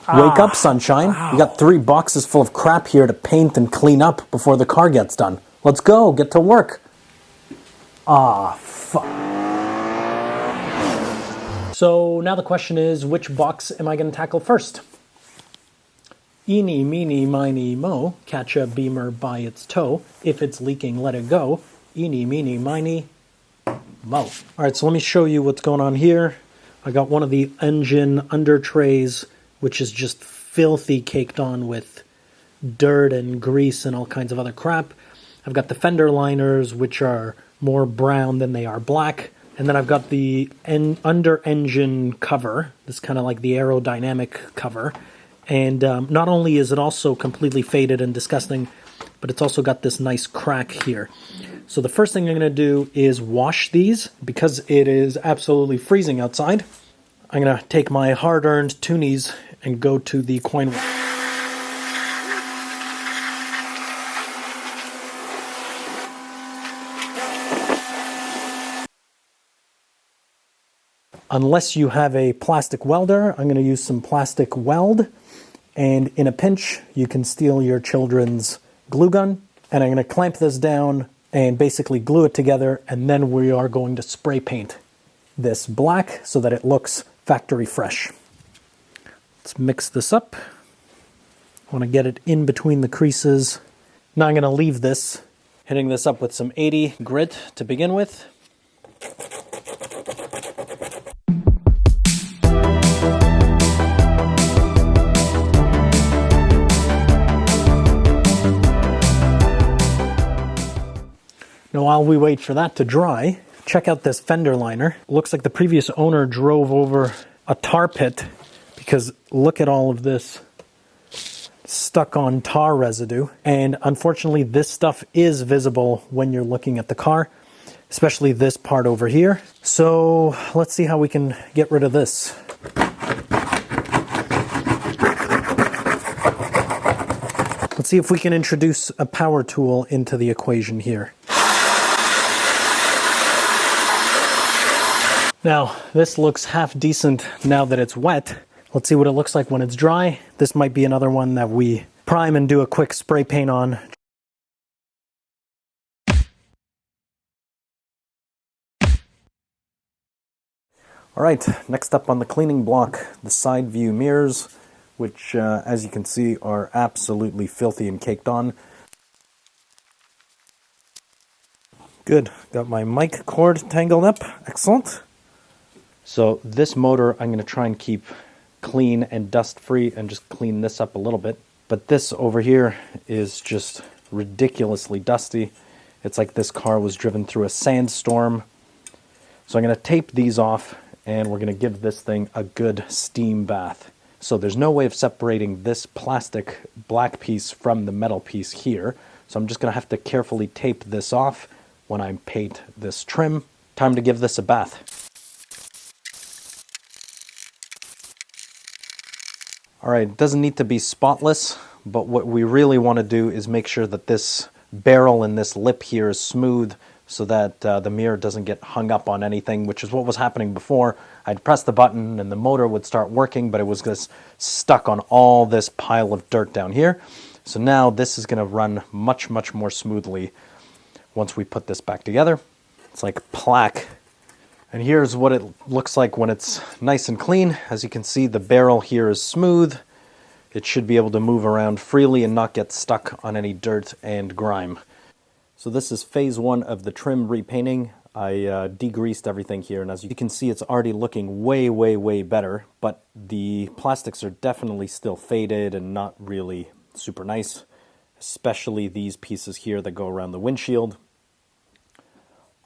Wake up, sunshine. Wow. We got 3 boxes full of crap here to paint and clean up before the car gets done. Let's go, get to work. Fuck. So now the question is, which box am I going to tackle first? Eeny, meeny, miny, mo, catch a beamer by its toe. If it's leaking, let it go. Eeny, meeny, miny, mo. All right, so let me show you what's going on here. I got one of the engine under trays, which is just filthy caked on with dirt and grease and all kinds of other crap. I've got the fender liners, which are more brown than they are black. And then I've got the under engine cover. This kind of like the aerodynamic cover. And not only is it also completely faded and disgusting, but it's also got this nice crack here. So the first thing I'm going to do is wash these because it is absolutely freezing outside. I'm going to take my hard-earned toonies and go to the coin wash. Unless you have a plastic welder, I'm going to use some plastic weld. And in a pinch, you can steal your children's glue gun. And I'm going to clamp this down and basically glue it together. And then we are going to spray paint this black so that it looks factory fresh. Let's mix this up. I want to get it in between the creases. Now I'm going to leave this, hitting this up with some 80 grit to begin with. Now while we wait for that to dry, check out this fender liner. Looks like the previous owner drove over a tar pit because look at all of this stuck on tar residue. And unfortunately, this stuff is visible when you're looking at the car, especially this part over here. So let's see how we can get rid of this. Let's see if we can introduce a power tool into the equation here. Now, this looks half decent now that it's wet. Let's see what it looks like when it's dry. This might be another one that we prime and do a quick spray paint on. All right, next up on the cleaning block, the side view mirrors, which as you can see are absolutely filthy and caked on. Good, got my mic cord tangled up, excellent. So this motor I'm going to try and keep clean and dust free and just clean this up a little bit. But this over here is just ridiculously dusty. It's like this car was driven through a sandstorm. So I'm going to tape these off and we're going to give this thing a good steam bath. So there's no way of separating this plastic black piece from the metal piece here. So I'm just going to have to carefully tape this off when I paint this trim. Time to give this a bath. All right, it doesn't need to be spotless, but what we really want to do is make sure that this barrel and this lip here is smooth so that the mirror doesn't get hung up on anything, which is what was happening before. I'd press the button and the motor would start working, but it was just stuck on all this pile of dirt down here. So now this is going to run much, much more smoothly once we put this back together. It's like plaque. And here's what it looks like when it's nice and clean. As you can see, the barrel here is smooth. It should be able to move around freely and not get stuck on any dirt and grime. So this is phase 1 of the trim repainting. I degreased everything here, and as you can see, it's already looking way, way, way better, but the plastics are definitely still faded and not really super nice, especially these pieces here that go around the windshield.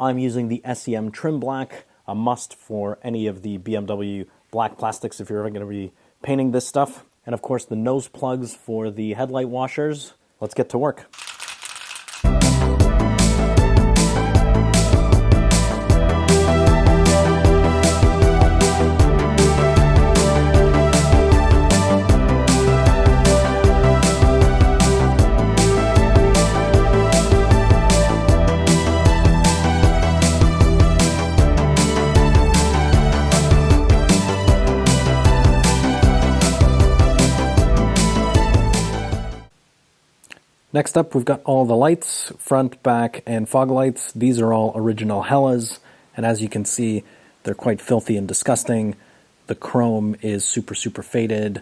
I'm using the SEM Trim Black, a must for any of the BMW black plastics if you're ever going to be painting this stuff. And of course the nose plugs for the headlight washers. Let's get to work. Next up, we've got all the lights, front, back, and fog lights. These are all original Hellas, and as you can see, they're quite filthy and disgusting. The chrome is super, super faded.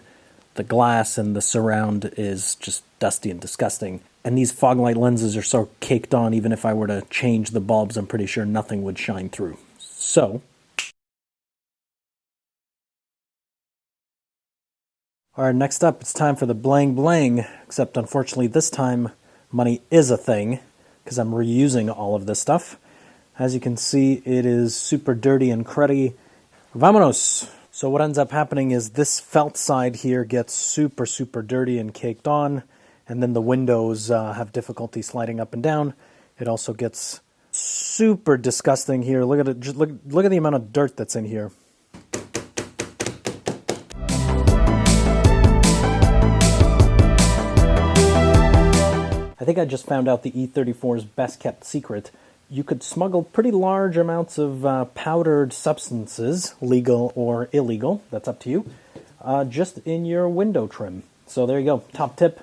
The glass and the surround is just dusty and disgusting. And these fog light lenses are so caked on, even if I were to change the bulbs, I'm pretty sure nothing would shine through. So, alright, next up, it's time for the bling bling, except unfortunately this time money is a thing, because I'm reusing all of this stuff. As you can see, it is super dirty and cruddy. Vamonos! So what ends up happening is this felt side here gets super, super dirty and caked on, and then the windows have difficulty sliding up and down. It also gets super disgusting here. Look at it. Just look at the amount of dirt that's in here. I think I just found out the E34's best kept secret. You could smuggle pretty large amounts of powdered substances, legal or illegal, that's up to you, just in your window trim. So there you go, top tip.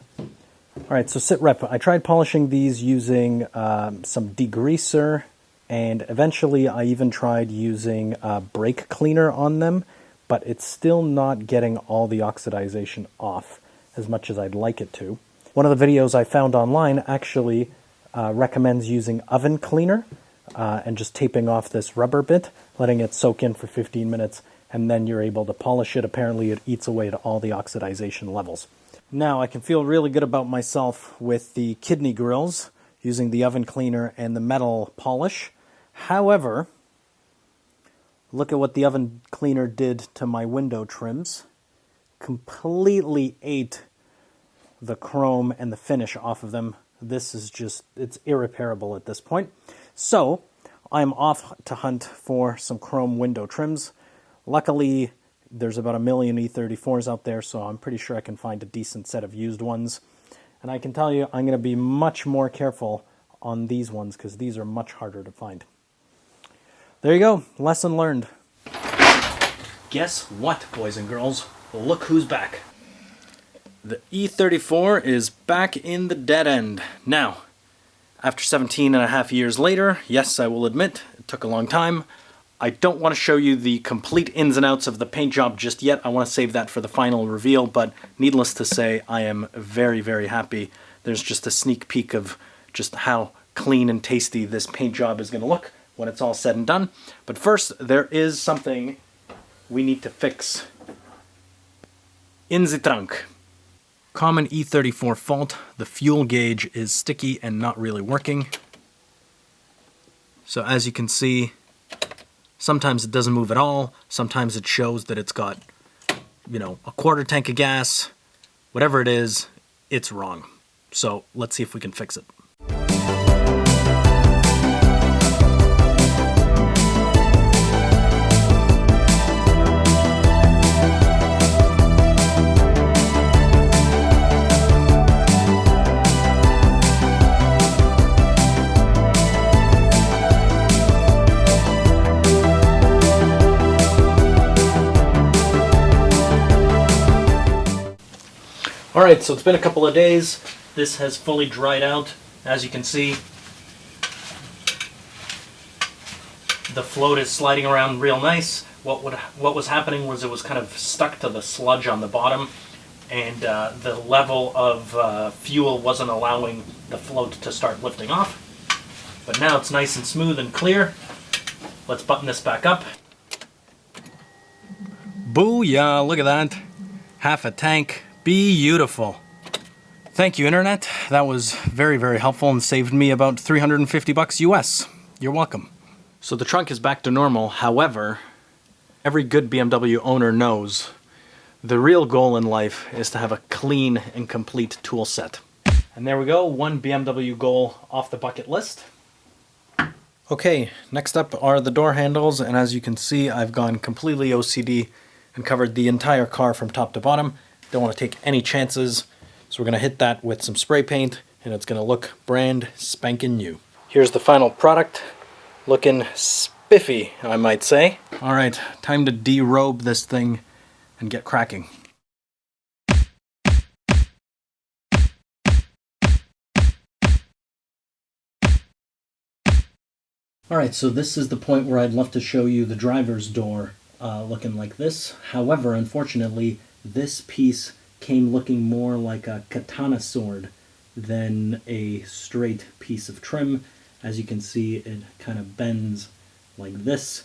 Alright, so sit rep. I tried polishing these using some degreaser, and eventually I even tried using brake cleaner on them, but it's still not getting all the oxidization off as much as I'd like it to. One of the videos I found online actually recommends using oven cleaner and just taping off this rubber bit, letting it soak in for 15 minutes, and then you're able to polish it. Apparently it eats away at all the oxidization levels. Now I can feel really good about myself with the kidney grills using the oven cleaner and the metal polish. However, look at what the oven cleaner did to my window trims. Completely ate the chrome and the finish off of them. This is just, it's irreparable at this point. So, I'm off to hunt for some chrome window trims. Luckily, there's about 1 million E34s out there, so I'm pretty sure I can find a decent set of used ones. And I can tell you, I'm going to be much more careful on these ones, because these are much harder to find. There you go, lesson learned. Guess what, boys and girls? Look who's back. The E34 is back in the dead end. Now, after 17.5 years later, yes, I will admit, it took a long time. I don't want to show you the complete ins and outs of the paint job just yet. I want to save that for the final reveal, but needless to say, I am very, very happy. There's just a sneak peek of just how clean and tasty this paint job is going to look when it's all said and done. But first, there is something we need to fix in the trunk. Common E34 fault, the fuel gauge is sticky and not really working. So as you can see, sometimes it doesn't move at all, sometimes it shows that it's got, you know, a quarter tank of gas. Whatever it is, it's wrong. So let's see if we can fix it. Alright, so it's been a couple of days. This has fully dried out. As you can see, the float is sliding around real nice. What was happening was it was kind of stuck to the sludge on the bottom, and the level of fuel wasn't allowing the float to start lifting off. But now it's nice and smooth and clear. Let's button this back up. Booyah, look at that. Half a tank. Beautiful. Thank you, Internet. That was very, very helpful and saved me about $350 US. You're welcome. So the trunk is back to normal. However, every good BMW owner knows the real goal in life is to have a clean and complete tool set. And there we go, one BMW goal off the bucket list. Okay, next up are the door handles, and as you can see, I've gone completely OCD and covered the entire car from top to bottom. Don't want to take any chances, so we're going to hit that with some spray paint, and it's going to look brand spanking new. Here's the final product, looking spiffy, I might say. Alright, time to derobe this thing and get cracking. Alright, so this is the point where I'd love to show you the driver's door looking like this. However, unfortunately, this piece came looking more like a katana sword than a straight piece of trim. As you can see, it kind of bends like this.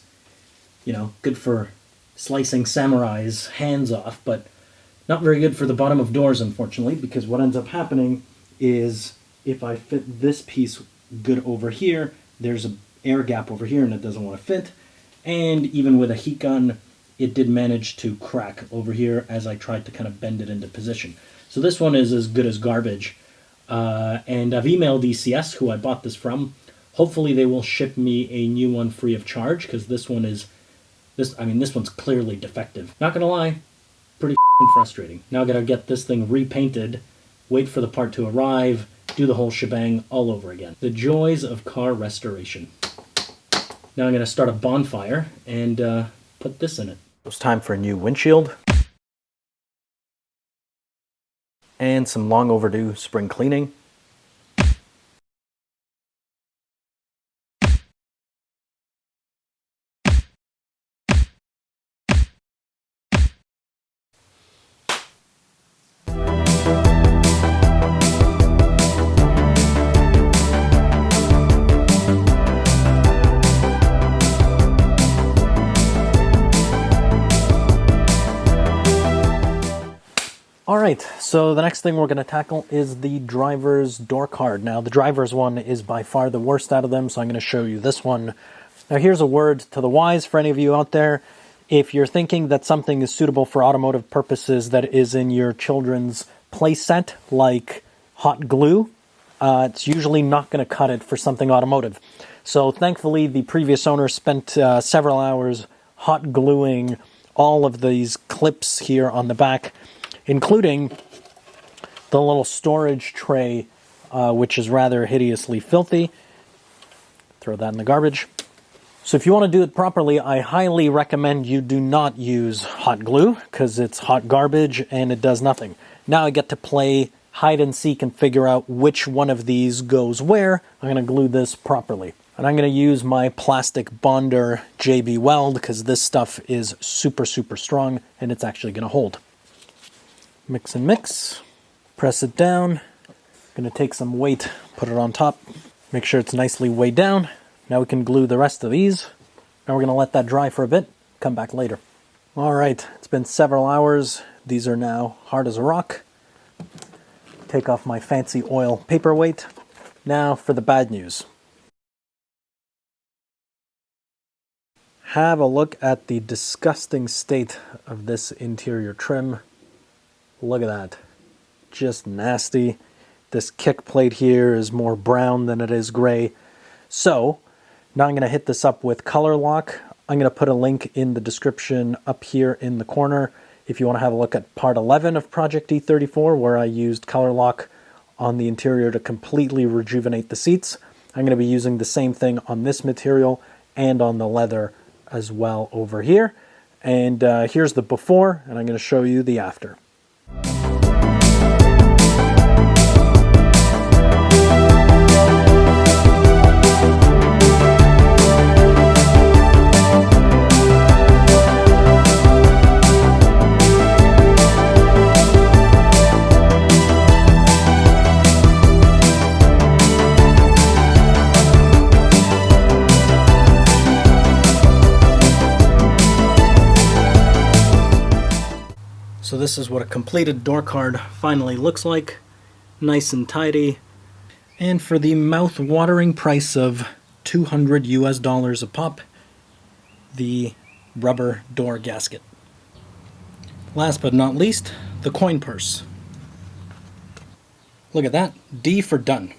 You know, good for slicing samurai's hands off, but not very good for the bottom of doors, unfortunately, because what ends up happening is if I fit this piece good over here, there's an air gap over here and it doesn't want to fit. And even with a heat gun, it did manage to crack over here as I tried to kind of bend it into position. So this one is as good as garbage. And I've emailed ECS, who I bought this from. Hopefully they will ship me a new one free of charge, because this one is, this one's clearly defective. Not gonna lie, pretty frustrating. Now I gotta get this thing repainted, wait for the part to arrive, do the whole shebang all over again. The joys of car restoration. Now I'm gonna start a bonfire and put this in it. It's time for a new windshield. And some long overdue spring cleaning. Alright, so the next thing we're going to tackle is the driver's door card. Now, the driver's one is by far the worst out of them, so I'm going to show you this one. Now, here's a word to the wise for any of you out there. If you're thinking that something is suitable for automotive purposes that is in your children's play set, like hot glue, it's usually not going to cut it for something automotive. So, thankfully, the previous owner spent several hours hot gluing all of these clips here on the back, including the little storage tray, which is rather hideously filthy. Throw that in the garbage. So if you want to do it properly, I highly recommend you do not use hot glue, because it's hot garbage and it does nothing. Now I get to play hide and seek and figure out which one of these goes where. I'm going to glue this properly. And I'm going to use my plastic bonder JB Weld, because this stuff is super, super strong and it's actually going to hold. Mix and mix, press it down. Going to take some weight, put it on top, make sure it's nicely weighed down. Now we can glue the rest of these. Now we're going to let that dry for a bit, come back later. All right, it's been several hours. These are now hard as a rock. Take off my fancy oil paperweight. Now for the bad news. Have a look at the disgusting state of this interior trim. Look at that. Just nasty. This kick plate here is more brown than it is gray. So, now I'm going to hit this up with Color Lock. I'm going to put a link in the description up here in the corner if you want to have a look at part 11 of Project E34, where I used Color Lock on the interior to completely rejuvenate the seats. I'm going to be using the same thing on this material and on the leather as well over here. And here's the before, and I'm going to show you the after. So this is what a completed door card finally looks like. Nice and tidy. And for the mouth-watering price of $200 US a pop, the rubber door gasket. Last but not least, the coin purse. Look at that. D for done.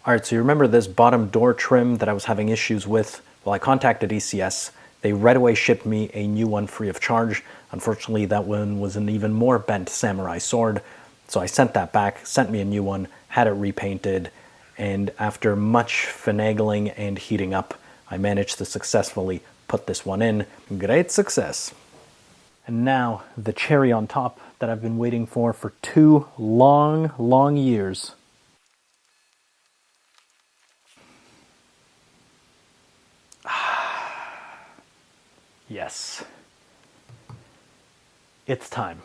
All right, so you remember this bottom door trim that I was having issues with? Well, I contacted ECS. They right away shipped me a new one free of charge. Unfortunately, that one was an even more bent samurai sword. So I sent that back, sent me a new one, had it repainted, and after much finagling and heating up, I managed to successfully put this one in. Great success. And now, the cherry on top that I've been waiting for 2 long, long years. Yes. It's time.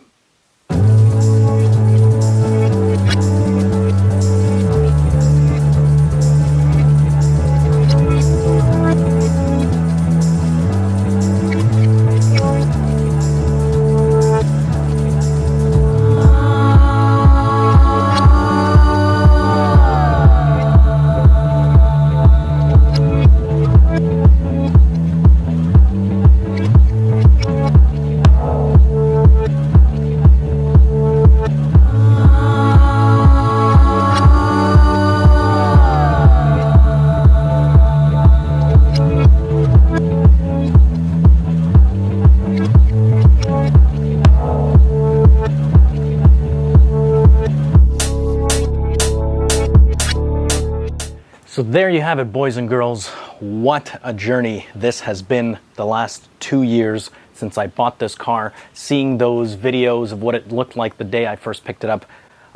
So there you have it, boys and girls. What a journey this has been the last 2 years since I bought this car. Seeing those videos of what it looked like the day I first picked it up,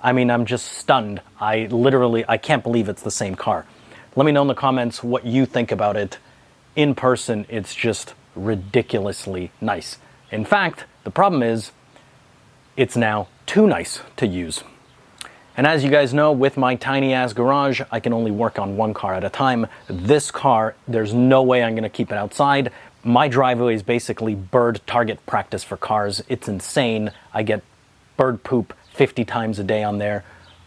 I mean, I'm just stunned. I can't believe it's the same car. Let me know in the comments what you think about it. In person, it's just ridiculously nice. In fact, the problem is, it's now too nice to use. And as you guys know, with my tiny ass garage, I can only work on one car at a time. This car, there's no way I'm gonna keep it outside. My driveway is basically bird target practice for cars. It's insane. I get bird poop 50 times a day on there.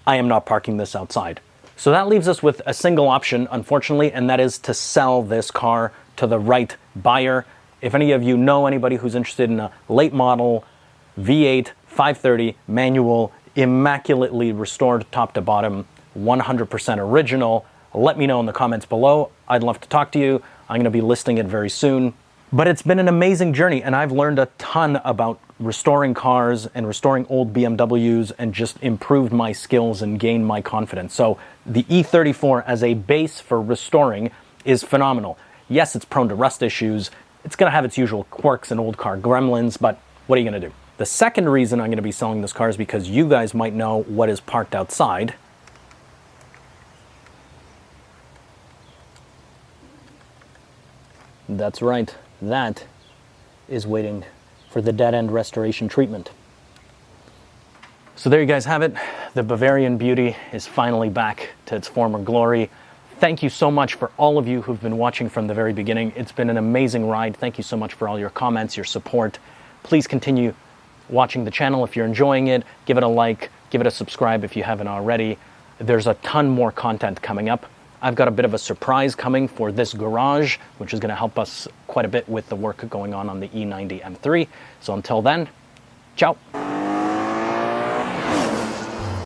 I am not parking this outside. So that leaves us with a single option, unfortunately, and that is to sell this car to the right buyer. If any of you know anybody who's interested in a late model V8 530 manual, immaculately restored top to bottom, 100% original, let me know in the comments below. I'd love to talk to you. I'm going to be listing it very soon. But it's been an amazing journey, and I've learned a ton about restoring cars and restoring old BMWs and just improved my skills and gained my confidence. So the E34 as a base for restoring is phenomenal. Yes, it's prone to rust issues. It's going to have its usual quirks and old car gremlins, but what are you going to do? The second reason I'm going to be selling this car is because you guys might know what is parked outside. That's right, that is waiting for the dead end restoration treatment. So there you guys have it. The Bavarian Beauty is finally back to its former glory. Thank you so much for all of you who've been watching from the very beginning. It's been an amazing ride. Thank you so much for all your comments, your support. Please continue watching the channel if you're enjoying it. Give it a like, give it a subscribe if you haven't already. There's a ton more content coming up. I've got a bit of a surprise coming for this garage, which is going to help us quite a bit with the work going on the E90 M3. So until then, ciao.